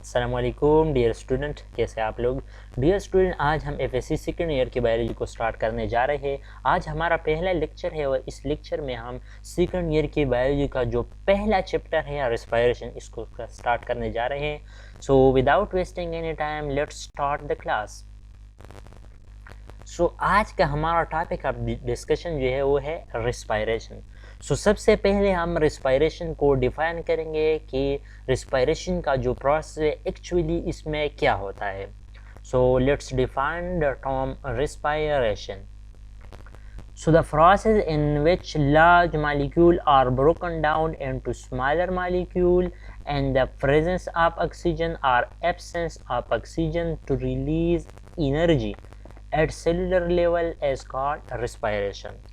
अस्सलाम वालेकुम dear student, कैसे आप लोग। डियर स्टूडेंट, आज हम एफएससी सेकेंड ईयर की बायोलॉजी को स्टार्ट करने जा रहे हैं। आज हमारा पहला लेक्चर है और इस लेक्चर में हम सेकेंड ईयर की बायोलॉजी का जो पहला चैप्टर है रेस्पिरेशन, इसको स्टार्ट करने जा रहे हैं। So without wasting any time let's start the class. So आज का हमारा टॉपिक ऑफ डिस्कशन जो है वो है रेस्पिरेशन। सो सबसे पहले हम रेस्पिरेशन को डिफाइन करेंगे कि रेस्पिरेशन का जो प्रोसेस है एक्चुअली इसमें क्या होता है। So let's define the term respiration. So the process in which large molecules are broken down into smaller molecules and the presence of oxygen or absence of oxygen to release energy at cellular level is called respiration.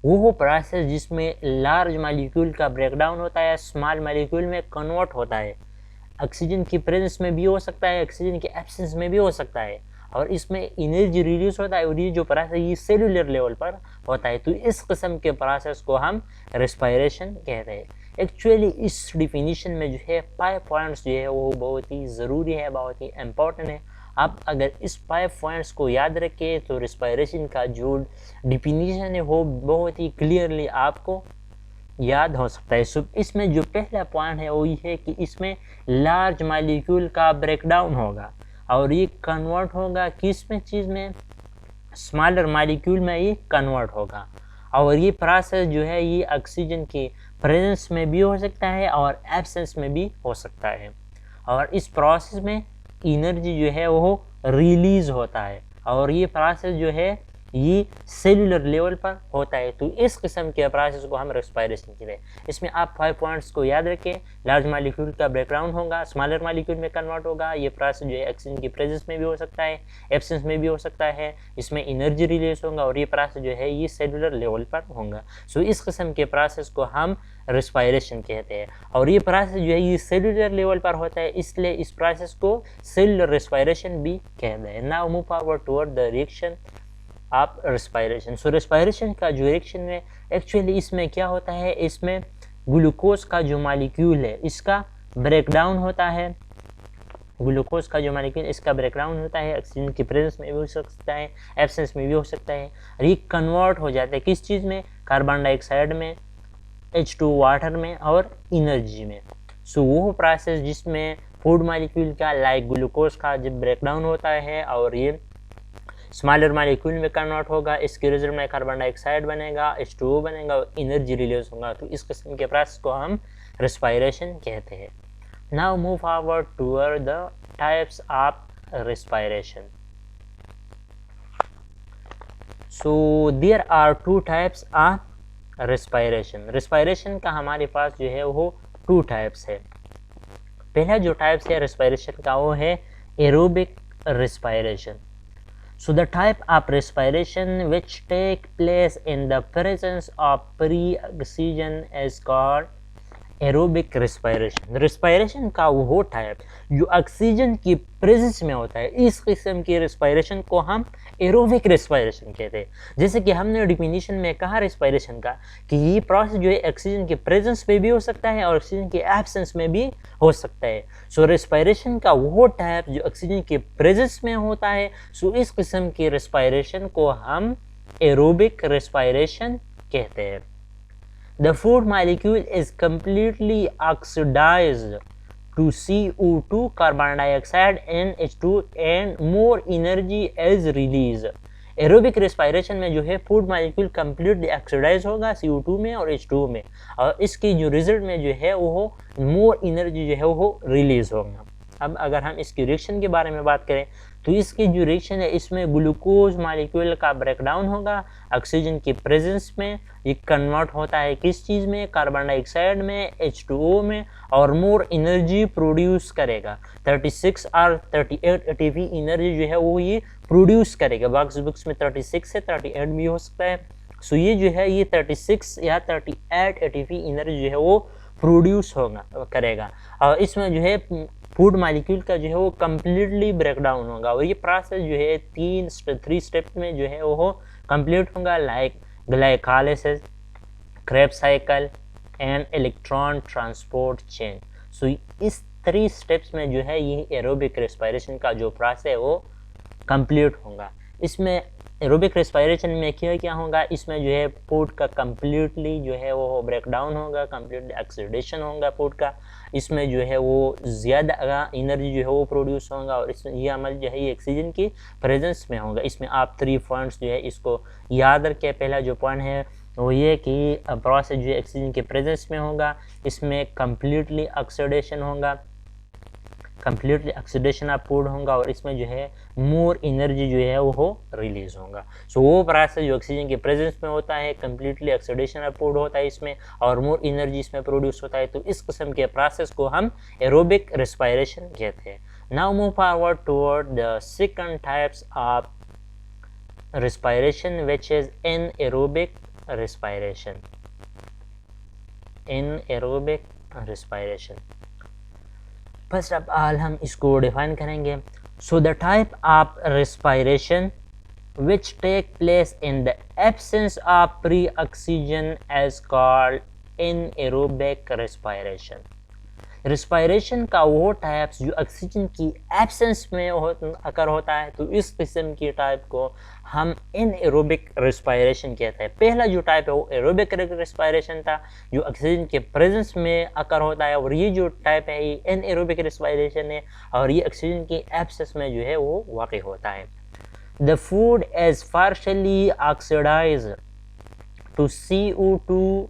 वो process जिसमें large molecule का breakdown होता है, small molecule में convert होता है। Oxygen की presence में भी हो सकता है, ऑक्सीजन के एब्सेंस में भी हो सकता है, और इसमें एनर्जी रिलीज होता है। और ये जो प्रोसेस ये सेलुलर लेवल पर होता है, तो इस किस्म के प्रोसेस को हम रेस्पिरेशन कहते हैं। एक्चुअली इस डिफिनीशन में जो है 5 पॉइंट्स जो है वो बहुत ही ज़रूरी है, बहुत ही इम्पोर्टेंट है। आप अगर इस 5 पॉइंट्स को याद रखें तो रेस्पिरेशन का जो डिफिनीशन है वो बहुत ही क्लियरली आपको याद हो सकता है। सो इसमें जो पहला पॉइंट है वो ये है कि इसमें लार्ज मॉलिक्यूल का ब्रेकडाउन होगा और ये कन्वर्ट होगा किस में, चीज़ में, स्मॉलर मॉलिक्यूल में ये कन्वर्ट होगा। और ये प्रोसेस जो है ये ऑक्सीजन के प्रेजेंस में भी हो सकता है और एब्सेंस में भी हो सकता है। और इस प्रोसेस में एनर्जी जो है वो रिलीज होता है और ये प्रोसेस जो है ये सेलुलर लेवल पर होता है। तो इस किस्म के प्रोसेस को हम रेस्पिरेशन कहते हैं। इसमें आप 5 पॉइंट्स को याद रखें। लार्ज मॉलिक्यूल का ब्रेकडाउन होगा, स्मॉलर मॉलिक्यूल में कन्वर्ट होगा। ये प्रोसेस जो है ऑक्सीजन की प्रेजेंस में भी हो सकता है, एब्सेंस में भी हो सकता है। इसमें एनर्जी रिलीज होगा और ये प्रोसेस जो है ये सेलुलर लेवल पर होगा। सो इस किस्म के प्रोसेस को हम रेस्पिरेशन कहते हैं। और ये प्रोसेस जो है ये सेलुलर लेवल पर होता है, इसलिए इस प्रोसेस को सेलुलर रेस्पिरेशन भी कहते हैं। Now move forward toward the reaction आप रेस्पिरेशन। सो रेस्पिरेशन का जो रिएक्शन है एक्चुअली इसमें क्या होता है, इसमें ग्लूकोज का जो मॉलिक्यूल है इसका ब्रेकडाउन होता है। ग्लूकोज का जो मॉलिक्यूल इसका ब्रेकडाउन होता है, ऑक्सीजन की प्रेजेंस में भी हो सकता है, एब्सेंस में भी हो सकता है। ये कन्वर्ट हो जाता है किस चीज़ में, कार्बन डाइऑक्साइड में, H2 वाटर में और एनर्जी में। सो वो प्रोसेस जिसमें फूड मॉलिक्यूल का लाइक ग्लूकोज का जब ब्रेकडाउन होता है और ये स्मॉलर मॉलिक्यूल में कन्वर्ट होगा, इसके रिजल्ट में कार्बन डाइऑक्साइड बनेगा, H2O बनेगा और एनर्जी रिलीज होगा। तो इस किस्म के प्रोसेस को हम रेस्पिरेशन कहते हैं। Now move forward toward the types of respiration. So there are 2 types of respiration. Respiration का हमारे पास जो है वो 2 टाइप्स है। पहला जो टाइप्स है रेस्पिरेशन का वो है aerobic respiration. So the type of respiration which take place in the presence of pre-oxygen is called aerobic respiration. Respiration का वो टाइप जो ऑक्सीजन की प्रेजेंस में होता है, इस किस्म की रेस्पिरेशन को हम एरोबिक रेस्पिरेशन कहते हैं। जैसे कि हमने डिफिनीशन में कहा रेस्पिरेशन का कि ये प्रोसेस जो है ऑक्सीजन के प्रेजेंस में भी हो सकता है और ऑक्सीजन के एब्सेंस में भी हो सकता है। सो रेस्पिरेशन का वो टाइप जो ऑक्सीजन के प्रेजेंस में होता है, सो इस किस्म की रेस्पिरेशन को हम एरोबिक रेस्पिरेशन कहते हैं। The food molecule is completely oxidized to CO2, carbon dioxide and H2 and more energy is released. Aerobic respiration में जो है फूड मॉलिक्यूल कंप्लीटली ऑक्सीडाइज होगा CO2 में और H2O में, और इसके जो रिजल्ट में जो है वो मोर एनर्जी जो है वो रिलीज होगा। अब अगर हम इसकी रिएक्शन के बारे में बात करें तो इसकी जो रिएक्शन है इसमें ग्लूकोज मॉलिक्यूल का ब्रेकडाउन होगा ऑक्सीजन की प्रेजेंस में। ये कन्वर्ट होता है किस चीज़ में, कार्बन डाइऑक्साइड में, H2O में, और मोर एनर्जी प्रोड्यूस करेगा। 36 और 38 ATP एनर्जी जो है वो ये प्रोड्यूस करेगा। बुक्स में 36 से 38 भी हो सकता है। सो ये जो है ये 36 या 38 ATP एनर्जी जो है वो प्रोड्यूस होगा करेगा, और इसमें जो है फूड मॉलिक्यूल का जो है वो कम्प्लीटली ब्रेकडाउन होगा। और ये प्रोसेस जो है 3 स्टेप में जो है वो कंप्लीट होगा, like glycolysis, Krebs cycle and electron transport chain. So इस 3 स्टेप्स में जो है ये एरोबिक रेस्पिरेशन का जो प्रोसेस है वो कंप्लीट होगा। इसमें एरोबिक रेस्पिरेशन में क्या होगा, इसमें जो है फूड का कम्प्लीटली जो है वो ब्रेक डाउन होगा, कम्प्लीटली ऑक्सीडेशन होगा फूड का। इसमें जो है वो ज़्यादा एनर्जी जो है वो प्रोड्यूस होगा और इसमें ये अमल जो है ये ऑक्सीजन की प्रेजेंस में होगा। इसमें आप 3 पॉइंट्स जो है इसको याद रखें। पहला जो पॉइंट है वो ये कि प्रोसेस जो है ऑक्सीजन के प्रेजेंस में होगा, इसमें कम्प्लीटली ऑक्सीडेशन होगा, कम्प्लीटली ऑक्सीडेशन ऑफ फूड होगा और इसमें जो है मोर एनर्जी जो है वो रिलीज होगा। सो वो प्रोसेस जो ऑक्सीजन के प्रेजेंस में होता है, कम्प्लीटली ऑक्सीडेशन ऑफ फूड होता है इसमें और मोर एनर्जी इसमें प्रोड्यूस होता है। तो इस किस्म के प्रोसेस को हम एरोबिक रेस्पिरेशन कहते हैं। Now move forward toward the second types of respiration, which is anaerobic respiration. Anaerobic respiration. First of all हम इसको डिफाइन करेंगे। So the type of respiration which take place in the absence of free oxygen is called anaerobic respiration. Respiration का वो types जो oxygen की absence में अकर होता है, तो इस किस्म की टाइप को हम एनएरोबिक रेस्पिरेशन कहते हैं। पहला जो टाइप है वो एरोबिक रेस्पिरेशन था जो ऑक्सीजन के प्रेजेंस में अकर होता है, और ये जो टाइप है ये एनएरोबिक रेस्पिरेशन है और ये ऑक्सीजन की एब्सेंस में जो है वो वाक़ई होता है। The food is partially oxidised to CO2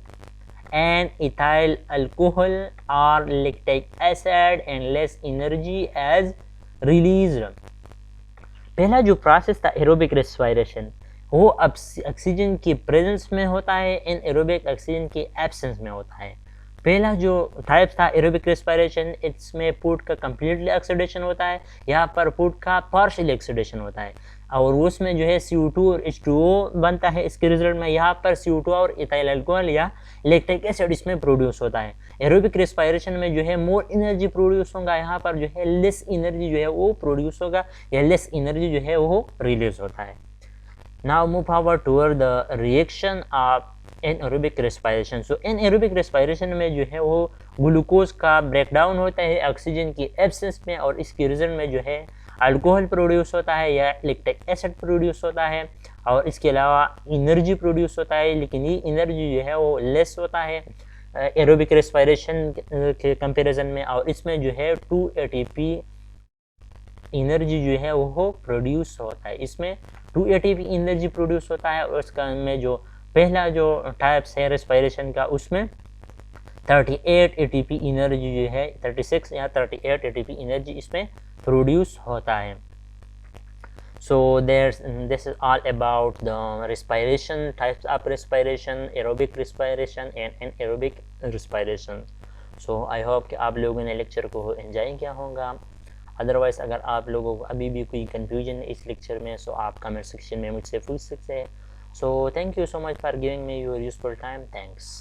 and ethyl alcohol or lactic acid and less energy as released. पहला जो प्रोसेस था एरोबिक रेस्पिरेशन वो ऑक्सीजन की प्रेजेंस में होता है, एनएरोबिक ऑक्सीजन की एब्सेंस में होता है। पहला जो टाइप था एरोबिक रेस्पिरेशन, इसमें फूड का कम्प्लीटली ऑक्सीडेशन होता है, यहाँ पर फूड का पार्शियली ऑक्सीडेशन होता है और उसमें जो है CO2 और H2O बनता है। इसके रिजल्ट में यहाँ पर CO2 और इथाइल अल्कोहल या लैक्टिक एसिड इसमें प्रोड्यूस होता है। एरोबिक रेस्पिरेशन में जो है मोर एनर्जी प्रोड्यूस होगा, यहाँ पर जो है लेस एनर्जी जो है वो प्रोड्यूस होगा या लेस एनर्जी जो है वो रिलीज होता है। Now move forward toward the reaction of anaerobic respiration. So anaerobic respiration में जो है वो ग्लूकोज का ब्रेकडाउन होता है ऑक्सीजन की एब्सेंस में और इसके रिजल्ट में जो है अल्कोहल प्रोड्यूस होता है या लैक्टिक एसिड प्रोड्यूस होता है और इसके अलावा एनर्जी प्रोड्यूस होता है, लेकिन ये एनर्जी जो है वो लेस होता है एरोबिक रेस्पिरेशन के कंपैरिजन में, और इसमें जो है 2 ATP एनर्जी जो है वो प्रोड्यूस होता है। इसमें 2 ATP एनर्जी प्रोड्यूस होता है और इसका में जो पहला जो टाइप्स है रेस्पिरेशन का उसमें 38 ATP एनर्जी जो है 36 या 38 ATP एनर्जी इसमें प्रोड्यूस होता है। So this is all about the respiration, types of respiration, aerobic respiration and anaerobic respiration. So I hope कि आप लोगों ने लेक्चर को एंजॉय किया होगा। अदरवाइज अगर आप लोगों को अभी भी कोई कंफ्यूजन है इस लेक्चर में, सो आप कमेंट सेक्शन में मुझसे पूछ सकते हैं। So thank you so much for giving me your useful time. Thanks.